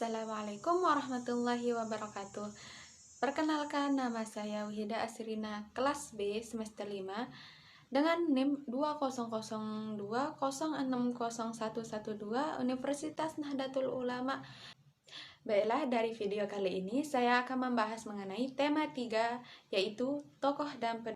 Assalamualaikum warahmatullahi wabarakatuh. Perkenalkan, nama saya Wihida Asrina, kelas B semester 5 dengan NIM 20020601112 Universitas Nahdlatul Ulama. Baiklah, dari video kali ini saya akan membahas mengenai tema 3, yaitu tokoh dan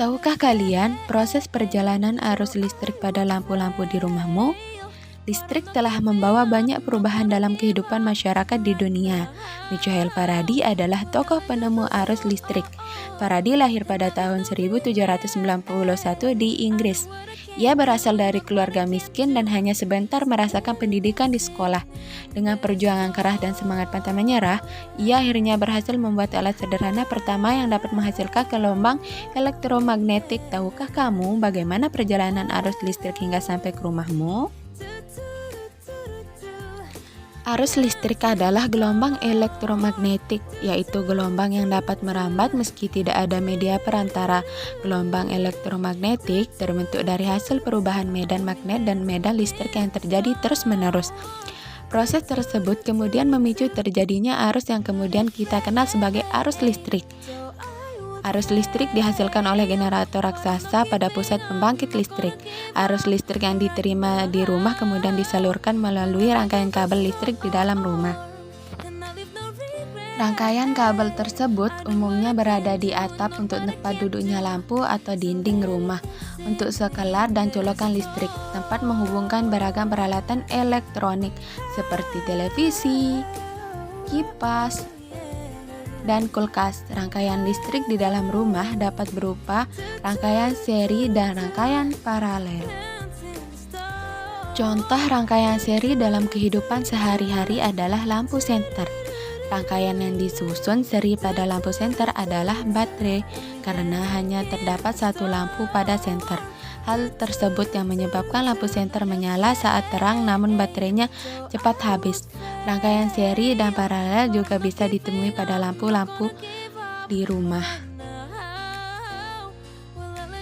Tahukah kalian proses perjalanan arus listrik pada lampu-lampu di rumahmu? Listrik telah membawa banyak perubahan dalam kehidupan masyarakat di dunia. Michael Faraday adalah tokoh penemu arus listrik. Faraday lahir pada tahun 1791 di Inggris. Ia berasal dari keluarga miskin dan hanya sebentar merasakan pendidikan di sekolah. Dengan perjuangan keras dan semangat pantang menyerah, ia akhirnya berhasil membuat alat sederhana pertama yang dapat menghasilkan gelombang elektromagnetik. Tahukah kamu bagaimana perjalanan arus listrik hingga sampai ke rumahmu? Arus listrik adalah gelombang elektromagnetik, yaitu gelombang yang dapat merambat meski tidak ada media perantara. Gelombang elektromagnetik terbentuk dari hasil perubahan medan magnet dan medan listrik yang terjadi terus-menerus. Proses tersebut kemudian memicu terjadinya arus yang kemudian kita kenal sebagai arus listrik. Arus listrik dihasilkan oleh generator raksasa pada pusat pembangkit listrik. Arus listrik yang diterima di rumah kemudian disalurkan melalui rangkaian kabel listrik di dalam rumah. Rangkaian kabel tersebut umumnya berada di atap untuk tempat duduknya lampu atau dinding rumah, untuk sekelar dan colokan listrik, tempat menghubungkan beragam peralatan elektronik seperti televisi, kipas, dan kulkas. Rangkaian listrik di dalam rumah dapat berupa rangkaian seri dan rangkaian paralel. Contoh rangkaian seri dalam kehidupan sehari-hari adalah lampu senter. Rangkaian yang disusun seri pada lampu senter adalah baterai, karena hanya terdapat satu lampu pada senter. Hal tersebut yang menyebabkan lampu senter menyala saat terang, namun baterainya cepat habis. Rangkaian seri dan paralel juga bisa ditemui pada lampu-lampu di rumah.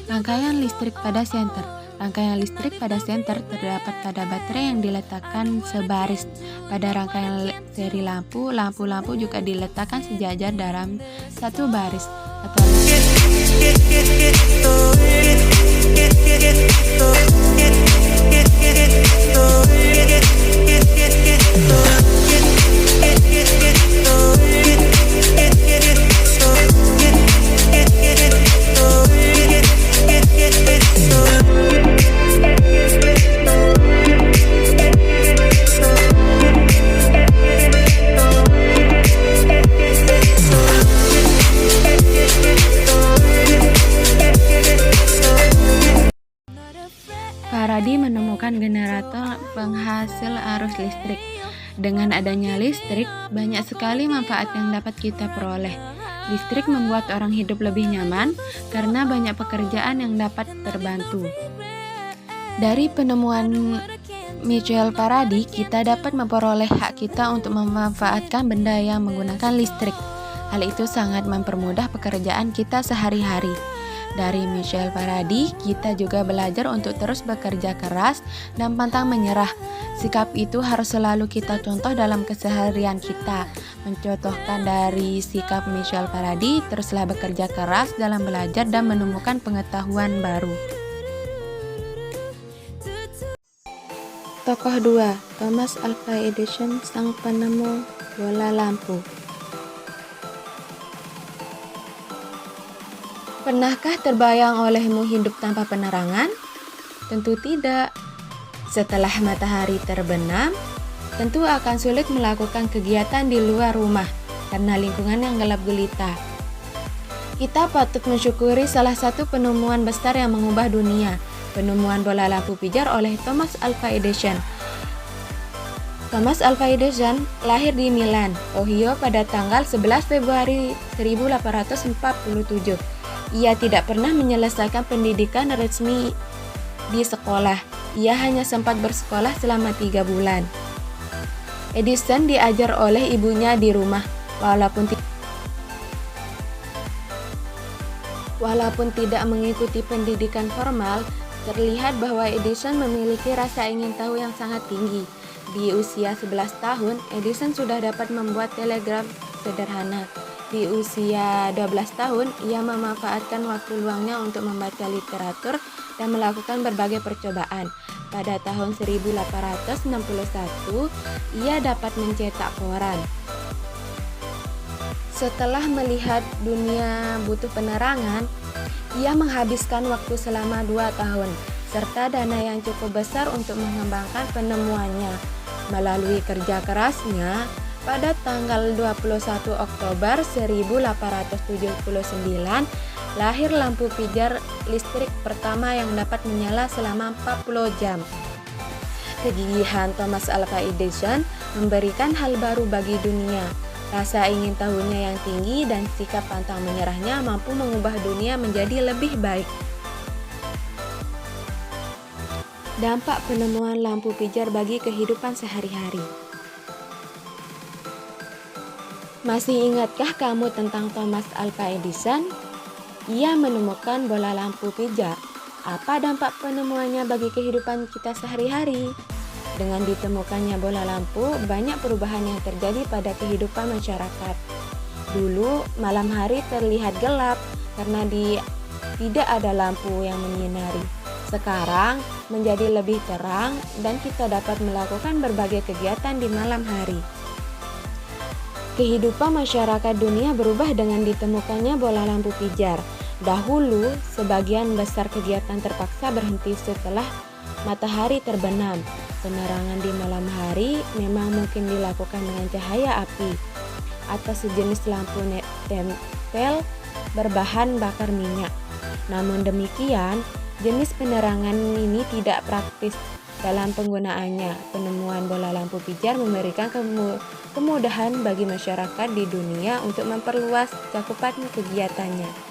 Rangkaian listrik pada senter. Rangkaian listrik pada senter terdapat pada baterai yang diletakkan sebaris. Pada rangkaian seri lampu, lampu-lampu juga diletakkan sejajar dalam satu baris atau Faraday menemukan generator penghasil arus listrik. Dengan adanya listrik, banyak sekali manfaat yang dapat kita peroleh. Listrik membuat orang hidup lebih nyaman karena banyak pekerjaan yang dapat terbantu. Dari penemuan Michael Faraday, kita dapat memperoleh hak kita untuk memanfaatkan benda yang menggunakan listrik. Hal itu sangat mempermudah pekerjaan kita sehari-hari. Dari Michael Faraday, kita juga belajar untuk terus bekerja keras dan pantang menyerah. Sikap itu harus selalu kita contoh dalam keseharian kita. Mencontohkan dari sikap Michael Faraday, teruslah bekerja keras dalam belajar dan menemukan pengetahuan baru. Tokoh 2, Thomas Alva Edison, sang penemu bola lampu. Pernahkah terbayang olehmu hidup tanpa penerangan? Tentu tidak. Setelah matahari terbenam, tentu akan sulit melakukan kegiatan di luar rumah karena lingkungan yang gelap gulita. Kita patut mensyukuri salah satu penemuan besar yang mengubah dunia, Penemuan bola lampu pijar oleh Thomas Alva Edison. Thomas Alva Edison lahir di Milan, Ohio pada tanggal 11 Februari 1847. Ia tidak pernah menyelesaikan pendidikan resmi di sekolah. Ia hanya sempat bersekolah selama 3 bulan. Edison diajar oleh ibunya di rumah, walaupun tidak mengikuti pendidikan formal, terlihat bahwa Edison memiliki rasa ingin tahu yang sangat tinggi. Di usia 11 tahun, Edison sudah dapat membuat telegraf sederhana. Di usia 12 tahun, ia memanfaatkan waktu luangnya untuk membaca literatur dan melakukan berbagai percobaan. Pada tahun 1861, ia dapat mencetak koran. Setelah melihat dunia butuh penerangan, ia menghabiskan waktu selama 2 tahun, serta dana yang cukup besar untuk mengembangkan penemuannya. Melalui kerja kerasnya, pada tanggal 21 Oktober 1879, lahir lampu pijar listrik pertama yang dapat menyala selama 40 jam. Kegigihan Thomas Alva Edison memberikan hal baru bagi dunia. Rasa ingin tahunya yang tinggi dan sikap pantang menyerahnya mampu mengubah dunia menjadi lebih baik. Dampak penemuan lampu pijar bagi kehidupan sehari-hari. Masih ingatkah kamu tentang Thomas Alva Edison? Ia menemukan bola lampu pijar. Apa dampak penemuannya bagi kehidupan kita sehari-hari? Dengan ditemukannya bola lampu, banyak perubahan yang terjadi pada kehidupan masyarakat. Dulu, malam hari terlihat gelap karena tidak ada lampu yang menyinari. Sekarang, menjadi lebih terang dan kita dapat melakukan berbagai kegiatan di malam hari. Kehidupan masyarakat dunia berubah dengan ditemukannya bola lampu pijar. Dahulu, sebagian besar kegiatan terpaksa berhenti setelah matahari terbenam. Penerangan di malam hari memang mungkin dilakukan dengan cahaya api atau sejenis lampu tempel berbahan bakar minyak. Namun demikian, jenis penerangan ini tidak praktis dalam penggunaannya. Penemuan bola lampu pijar memberikan kemudahan bagi masyarakat di dunia untuk memperluas cakupan kegiatannya.